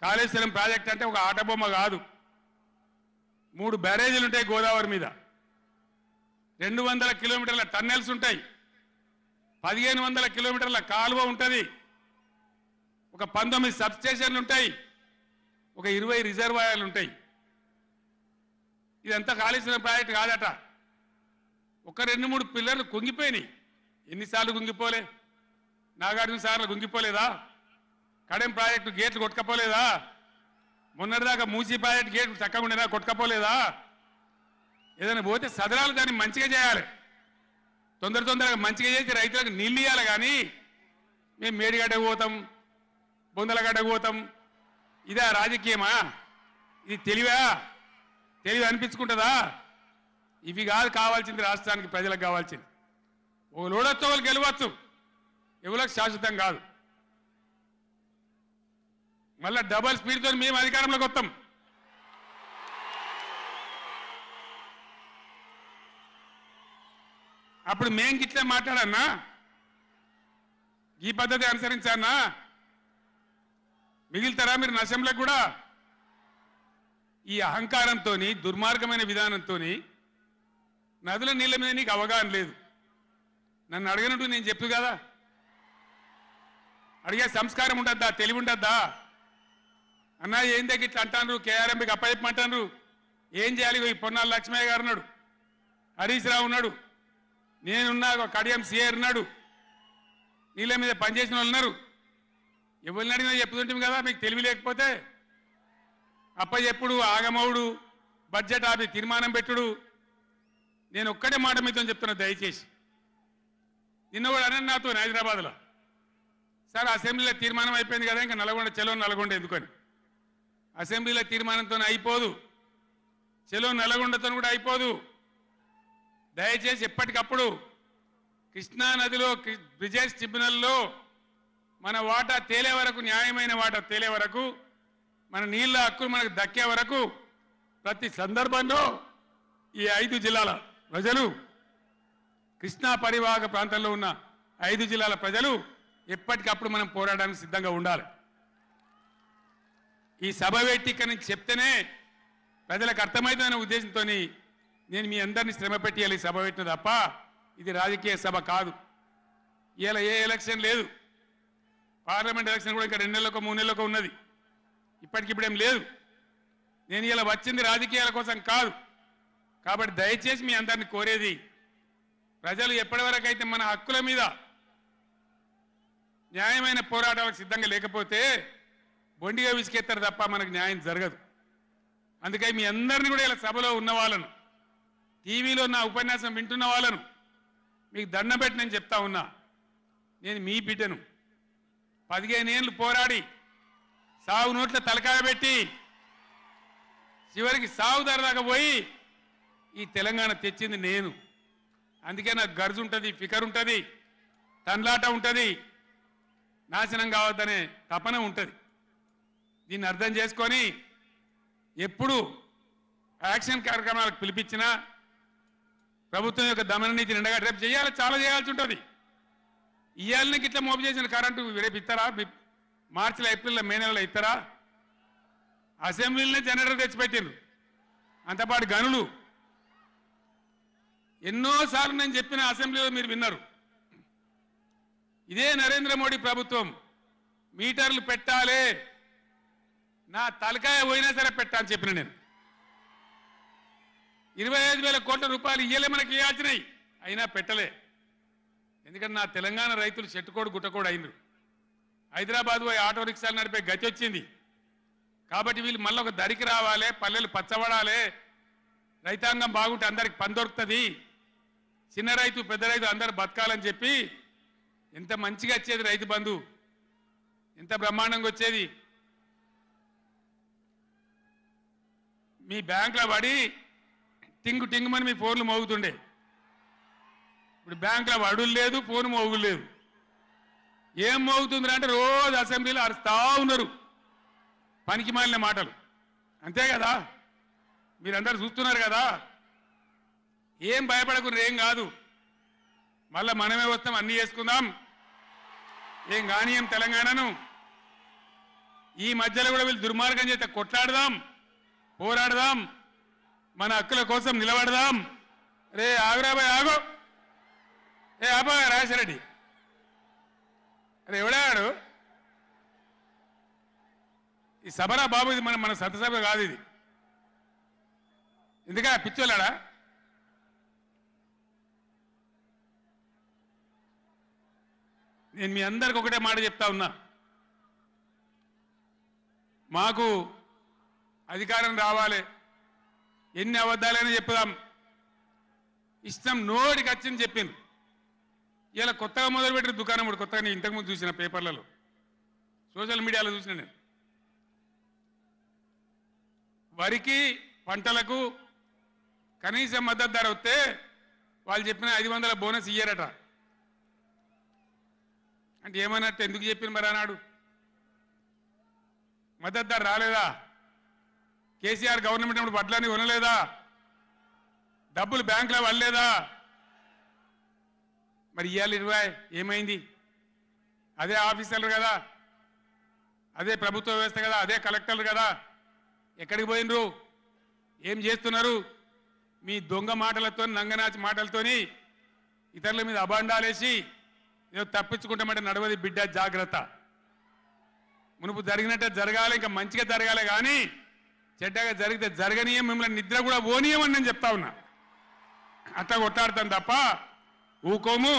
కాళేశ్వరం ప్రాజెక్ట్ అంటే ఒక ఆటబొమ్మ కాదు. 3 బ్యారేజీలు ఉంటాయి గోదావరి మీద, 200 కిలోమీటర్ల టన్నెల్స్ ఉంటాయి, 1500 కిలోమీటర్ల కాలువ ఉంటుంది, ఒక 19 సబ్స్టేషన్లు ఉంటాయి, ఒక 20 రిజర్వాయర్లు ఉంటాయి. ఇదంతా కాళేశ్వరం ప్రాజెక్ట్ కాదట. ఒక 2-3 పిల్లర్లు కుంగిపోయినాయి. ఎన్నిసార్లు కుంగిపోలే? నాగార్జున సార్లు కుంగిపోలేదా? కడెం ప్రాజెక్టు గేట్లు కొట్టుకపోలేదా? మొన్నటిదాకా మూసీ ప్రాజెక్టు గేట్లు చక్కగా ఉండేదా? కొట్టుకపోలేదా? ఏదైనా పోతే సదరాలు దాన్ని మంచిగా చేయాలి, తొందరగా మంచిగా చేసి రైతులకు నీళ్ళు ఇవ్వాలి. కానీ మేము మేడిగడ్డకు పోతాం, బొందలగడ్డకు పోతాం, ఇదా రాజకీయమా? ఇది తెలివా? తెలివి అనిపించుకుంటుందా? ఇవి కాదు కావాల్సింది, రాష్ట్రానికి ప్రజలకు కావాల్సింది. ఓ లోడొచ్చు, వాళ్ళు గెలవచ్చు, ఎవరికి శాశ్వతం కాదు. మళ్ళా డబల్ స్పీడ్తో మేము అధికారంలోకి వస్తాం. అప్పుడు మేం గిట్లే మాట్లాడన్నా, ఈ పద్ధతి అనుసరించానా? మిగిలితారా మీరు అసెంబ్లీకి కూడా? ఈ అహంకారంతో, దుర్మార్గమైన విధానంతో నదుల నీళ్ళ మీద నీకు అవగాహన లేదు. నన్ను అడగనట్టు నేను చెప్పు కదా, అడిగే సంస్కారం ఉంటుందా? తెలివి ఉంటుందా? అన్నా ఏం దగ్గర ఇట్లా అంటాను, కేఆర్ఎంకి అప్పచెప్పమంటాను, ఏం చేయాలి? ఈ పొన్నాల లక్ష్మయ్య గారు ఉన్నాడు, హరీష్ రావు ఉన్నాడు, నేనున్నా, కడియం సిఆర్ ఉన్నాడు, నీళ్ళ మీద పనిచేసిన వాళ్ళు ఉన్నారు. ఎవరిని అడిగినా చెప్తుంటాం కదా. మీకు తెలివి లేకపోతే అప్పచెప్పుడు ఆగమవుడు బడ్జెట్ ఆపి తీర్మానం పెట్టుడు. నేను ఒక్కటే మాట మీతో చెప్తున్నా, దయచేసి నిన్న కూడా అన్నాను నాతో హైదరాబాద్లో, సార్ అసెంబ్లీలో తీర్మానం అయిపోయింది కదా, ఇంకా నల్గొండ చలో నల్గొండ ఎందుకని. అసెంబ్లీలో తీర్మానంతో అయిపోదు, చలో నల్గొండతో కూడా అయిపోదు. దయచేసి ఎప్పటికప్పుడు కృష్ణా నదిలో బ్రిజేష్ ట్రిబ్యునల్లో మన వాటా తేలే వరకు, న్యాయమైన వాటా తేలే వరకు, మన నీళ్ళ హక్కులు మనకు దక్కే వరకు ప్రతి సందర్భంలో ఈ 5 జిల్లాల ప్రజలు, కృష్ణా పరివాహక ప్రాంతంలో ఉన్న 5 జిల్లాల ప్రజలు ఎప్పటికప్పుడు మనం పోరాడడానికి సిద్ధంగా ఉండాలి. ఈ సభ పెట్టి ఇక్కడ నుంచి చెప్తేనే ప్రజలకు అర్థమవుతుందనే ఉద్దేశంతో నేను మీ అందరినీ శ్రమ పెట్టి సభ పెట్టిన తప్ప ఇది రాజకీయ సభ కాదు. ఇలా ఏ ఎలక్షన్ లేదు, పార్లమెంట్ ఎలక్షన్ కూడా ఇంకా 2 నెలలకు 3 నెలలకు ఉన్నది, ఇప్పటికిప్పుడేం లేదు. నేను ఇలా వచ్చింది రాజకీయాల కోసం కాదు. కాబట్టి దయచేసి మీ అందరిని కోరేది, ప్రజలు ఎప్పటివరకు అయితే మన హక్కుల మీద న్యాయమైన పోరాటాలకు సిద్ధంగా లేకపోతే బొండిగా విసికెత్తారు తప్ప మనకు న్యాయం జరగదు. అందుకని మీ అందరినీ కూడా ఇలా సభలో ఉన్న వాళ్ళను, టీవీలో నా ఉపన్యాసం వింటున్న వాళ్ళను మీకు దండం పెట్టి నేను చెప్తా ఉన్నా, నేను మీ బిడ్డను. 15 ఏళ్ళు పోరాడి సాగు నోట్ల తలకాయ పెట్టి చివరికి సాగు దాకా పోయి ఈ తెలంగాణ తెచ్చింది నేను. అందుకే నాకు గర్జు ఉంటుంది, ఫికర్ ఉంటుంది, తన్లాట ఉంటుంది, నాశనం కావద్దనే తపన ఉంటుంది. దీన్ని అర్థం చేసుకొని ఎప్పుడు యాక్షన్ కార్యక్రమాలకు పిలిపించినా ప్రభుత్వం యొక్క దమన నీతిని ఎండగట్టి రేపు చేయాలి, చాలా చేయాల్సి ఉంటుంది. ఇవాళకి ఇట్లా మోపు చేసిన కరెంటు రేపు ఇస్తారా? మార్చిలో, ఏప్రిల్లో, మే నెలలో ఇస్తారా? అసెంబ్లీలోనే జనరేటర్ తెచ్చిపెట్టిండ్రు, అంతపాటు గనులు. ఎన్నోసార్లు నేను చెప్పిన అసెంబ్లీలో మీరు విన్నారు. ఇదే నరేంద్ర మోడీ ప్రభుత్వం మీటర్లు పెట్టాలి, నా తలకాయ పోయినా సరే పెట్టాలని చెప్పిన నేను. 25,000 కోట్ల రూపాయలు ఇయ్యలే మనకి ఇవ్వాల్సినాయి, అయినా పెట్టలే. ఎందుకంటే నా తెలంగాణ రైతులు చెట్టుకోడు గుట్టకోడు అయినరు. హైదరాబాద్ పోయి ఆటో రిక్షాలు నడిపే గతి వచ్చింది. కాబట్టి వీళ్ళు మళ్ళీ ఒక దరికి రావాలి, పల్లెలు పచ్చబడాలి, రైతాంగం బాగుంటే అందరికి పని దొరుకుతుంది, చిన్న రైతు పెద్ద రైతు అందరు బతకాలని చెప్పి ఎంత మంచిగా వచ్చేది రైతు బంధు, ఎంత బ్రహ్మాండంగా వచ్చేది. మీ బ్యాంకులో పడి టింగు టింగుమని మీ ఫోన్లు మోగుతుండే. ఇప్పుడు బ్యాంకులో వడులు లేదు, ఫోన్ మోగులు లేదు. ఏం మోగుతుంది అంటే రోజు అసెంబ్లీలో అరుస్తా ఉన్నారు పనికి మాలిన మాటలు. అంతే కదా, మీరందరూ చూస్తున్నారు కదా. ఏం భయపడకుండా ఏం కాదు, మళ్ళా మనమే వస్తాం, అన్నీ చేసుకుందాం, ఏం కానీయం తెలంగాణను. ఈ మధ్యలో కూడా వీళ్ళు దుర్మార్గం చేస్తే కొట్లాడదాం, పోరాడదాం, మన హక్కుల కోసం నిలబడదాం. రే ఆగురాబాయ్ ఆగు, ఏ ఆబా రాజశరెడ్డి, అరే ఎవడాడు? ఈ సభరా బాబు, ఇది మన సభ కాదు ఇది. ఎందుక పిచ్చోళ్ళాడా? నేను మీ అందరికి ఒకటే మాట చెప్తా ఉన్నా, మాకు అధికారం రావాలి, ఎన్ని అబద్ధాలైనా చెప్పుదాం, ఇష్టం నోటికి వచ్చింది చెప్పింది. ఇలా కొత్తగా మొదలుపెట్టిన దుకాణం కూడా కొత్తగా నేను ఇంతకుముందు చూసిన పేపర్లలో, సోషల్ మీడియాలో చూసిన నేను. వరికి పంటలకు కనీస మద్దతు ధర వస్తే వాళ్ళు చెప్పిన 500 బోనస్ ఇయ్యారట. అంటే ఏమన్నట్టు, ఎందుకు చెప్పిన మరి అన్నాడు? మద్దతు ధర రాలేదా? కేసీఆర్ గవర్నమెంట్ అప్పుడు వడ్లని కొనలేదా? డబ్బులు బ్యాంకులో పడలేదా? మరి ఇవాళ 20 ఏమైంది? అదే ఆఫీసర్లు కదా, అదే ప్రభుత్వ వ్యవస్థ కదా, అదే కలెక్టర్లు కదా, ఎక్కడికి పోయినరు? ఏం చేస్తున్నారు? మీ దొంగ మాటలతో, నంగనాచి మాటలతోని ఇతరుల మీద అబాండాలేసి ఏదో తప్పించుకుంటామంటే నడవది బిడ్డ, జాగ్రత్త. మునుపు జరిగినట్టే జరగాలి, ఇంకా మంచిగా జరగాలి, కానీ చెడ్డగా జరిగితే జరగనీయం, మిమ్మల్ని నిద్ర కూడా పోనీయమని నేను చెప్తా ఉన్నా. అట్లా కొట్లాడతాం తప్ప ఊకోము.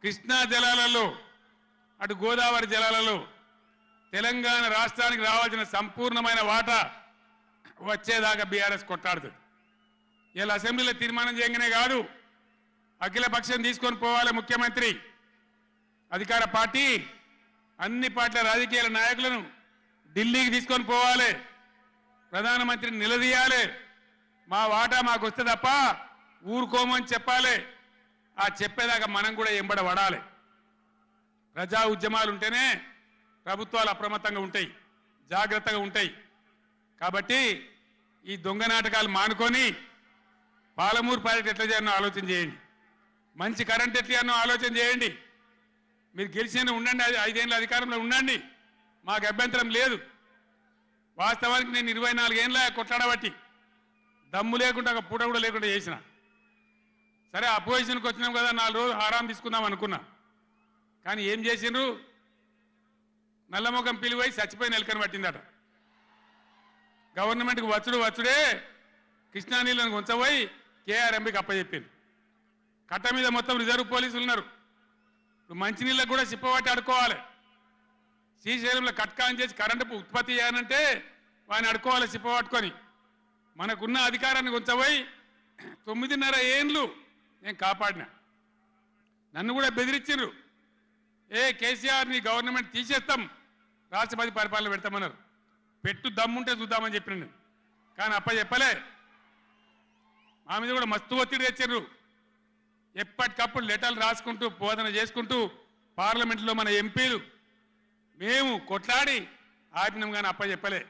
కృష్ణా జలాలలో, అటు గోదావరి జలాలలో తెలంగాణ రాష్ట్రానికి రావాల్సిన సంపూర్ణమైన వాటా వచ్చేదాకా బీఆర్ఎస్ కొట్టాడుతుంది. ఇలా అసెంబ్లీలో తీర్మానం చేయగానే కాదు, అఖిల పక్షం తీసుకొని పోవాలి ముఖ్యమంత్రి. అధికార పార్టీ అన్ని పార్టీల రాజకీయ నాయకులను ఢిల్లీకి తీసుకొని పోవాలి, ప్రధానమంత్రిని నిలదీయాలి. మా వాటా మాకు వస్తే తప్ప ఊరుకోమని చెప్పాలి. ఆ చెప్పేదాకా మనం కూడా ఎంబడ పడాలి. ప్రజా ఉద్యమాలు ఉంటేనే ప్రభుత్వాలు అప్రమత్తంగా ఉంటాయి, జాగ్రత్తగా ఉంటాయి. కాబట్టి ఈ దొంగ నాటకాలు మానుకొని పాలమూరు ప్రాజెక్ట్ ఎట్లా చేయాలనో ఆలోచన చేయండి, మంచి కరెంట్ ఎట్లా చేయాలనో ఆలోచన చేయండి. మీరు గెలిచిన ఉండండి, 5 ఏళ్ళ అధికారంలో ఉండండి, మాకు అభ్యంతరం లేదు. వాస్తవానికి నేను 24 ఏళ్ళ కొట్లాడబట్టి దమ్ము లేకుండా ఒక పూట కూడా లేకుండా చేసిన. సరే అపోజిషన్కి వచ్చినాం కదా, 4 రోజులు ఆరాం తీసుకుందాం అనుకున్నా. కానీ ఏం చేసిండ్రు? నల్లముఖం పిలివై చచ్చిపోయిన ఎలుకని పట్టిందట. గవర్నమెంట్కి వచ్చుడే కృష్ణా నీళ్ళను ఉంచబోయి కేఆర్ఎంబీకి అప్పచెప్పింది. కట్ట మీద మొత్తం రిజర్వ్ పోలీసులు ఉన్నారు. ఇప్పుడు మంచినీళ్ళకు కూడా సిప్పబట్టి అడుకోవాలి. శ్రీశైలంలో కట్కాన్ చేసి కరెంటు ఉత్పత్తి చేయాలంటే వాడిని అడుకోవాలి సిప్పబట్టుకొని. మనకున్న అధికారాన్ని ఉంచబోయి 9.5 ఏళ్ళు నేను కాపాడినా. నన్ను కూడా బెదిరించారు. కేసీఆర్ నీ గవర్నమెంట్ తీసేస్తాం, రాష్ట్రపతి పరిపాలన పెడతామన్నారు. పెట్టు దమ్ముంటే చూద్దామని చెప్పిన నేను. కానీ చెప్పలే. మా మీద కూడా మస్తు ఒత్తిడి తెచ్చారు. ఎప్పటికప్పుడు లెటర్లు రాసుకుంటూ బోధన చేసుకుంటూ పార్లమెంట్లో మన ఎంపీలు మేము కొట్లాడి ఆపినాం. కానీ చెప్పలే.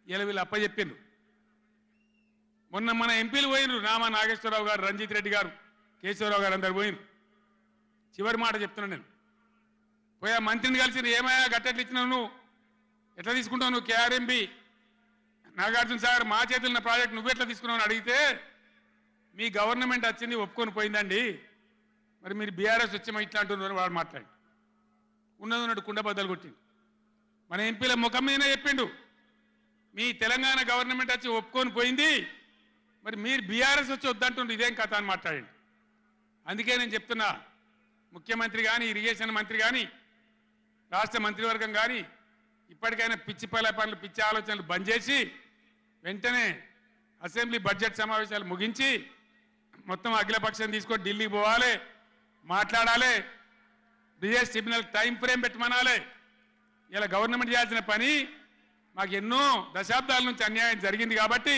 ఇలా వీళ్ళు చెప్పిండ్రు. మొన్న మన ఎంపీలు పోయినరు, రామా నాగేశ్వరరావు గారు, రంజిత్ రెడ్డి గారు, కేశవరావు గారు అందరు పోయినరు. చివరి మాట చెప్తున్నా నేను. పోయా మంత్రిని కలిసి ఏమయ్యా గట్టెట్లు ఇచ్చినావు, నువ్వు ఎట్లా తీసుకుంటావు, నువ్వు కేఆర్ఎంబి నాగార్జున సాగర్ మా చేతులున్న ప్రాజెక్ట్ నువ్వెట్లా తీసుకున్నావు అని అడిగితే మీ గవర్నమెంట్ వచ్చింది ఒప్పుకొని పోయిందండి, మరి మీరు బీఆర్ఎస్ వచ్చేమో ఇట్లా అంటున్నారు వాడు మాట్లాడి ఉన్నట్టు కుండబద్దలు కొట్టిండు. మన ఎంపీల ముఖం మీదనే చెప్పిండు, మీ తెలంగాణ గవర్నమెంట్ వచ్చి ఒప్పుకొని పోయింది, మరి మీరు బీఆర్ఎస్ వచ్చి వద్దంటుండ్రు, ఇదేం కథ అని మాట్లాడండి. అందుకే నేను చెప్తున్నా, ముఖ్యమంత్రి కానీ, ఇరిగేషన్ మంత్రి కానీ, రాష్ట్ర మంత్రివర్గం కానీ ఇప్పటికైనా పిచ్చి పనులు, పిచ్చి ఆలోచనలు బంద్ చేసి వెంటనే అసెంబ్లీ బడ్జెట్ సమావేశాలు ముగించి మొత్తం అఖిలపక్షం తీసుకొని ఢిల్లీకి పోవాలి, మాట్లాడాలి. బ్రిజేష్ ట్రిబ్యునల్ టైం ఫ్రేమ్ పెట్టమనాలి. ఇలా గవర్నమెంట్ చేయాల్సిన పని మాకు ఎన్నో దశాబ్దాల నుంచి అన్యాయం జరిగింది కాబట్టి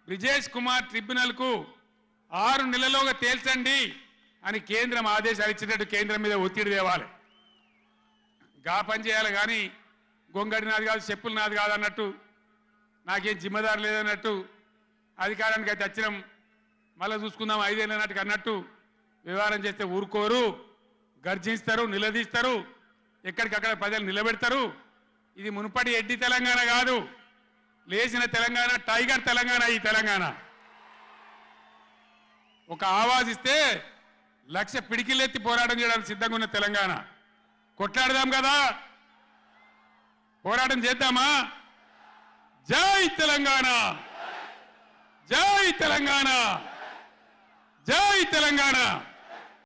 బ్రిజేష్ కుమార్ ట్రిబ్యునల్కు 6 నెలల్లోగా తేల్చండి అని కేంద్రం ఆదేశాలు ఇచ్చినట్టు కేంద్రం మీద ఒత్తిడి తేవాలి. గా పని చేయాలి. కానీ గొంగడి నాది కాదు, చెప్పులు నాది కాదు అన్నట్టు, నాకేం జిమ్మదారు లేదన్నట్టు, అధికారానికి అయితే వచ్చినాం మళ్ళీ చూసుకుందాం 5 ఏళ్ళు అన్నట్టుగా అన్నట్టు వ్యవహారం చేస్తే ఊరుకోరు, గర్జిస్తారు, నిలదీస్తారు, ఎక్కడికక్కడ ప్రజలు నిలబెడతారు. ఇది మునుపటి ఎడ్డి తెలంగాణ కాదు, లేచిన తెలంగాణ, టైగర్ తెలంగాణ. ఈ తెలంగాణ ఒక ఆవాజ్ ఇస్తే 1,00,000 పిడికిలెత్తి పోరాటం చేయడానికి సిద్ధంగా ఉన్న తెలంగాణ. కొట్లాడదాం కదా, పోరాటం చేద్దామా? జై తెలంగాణ, జై తెలంగాణ, జై తెలంగాణ.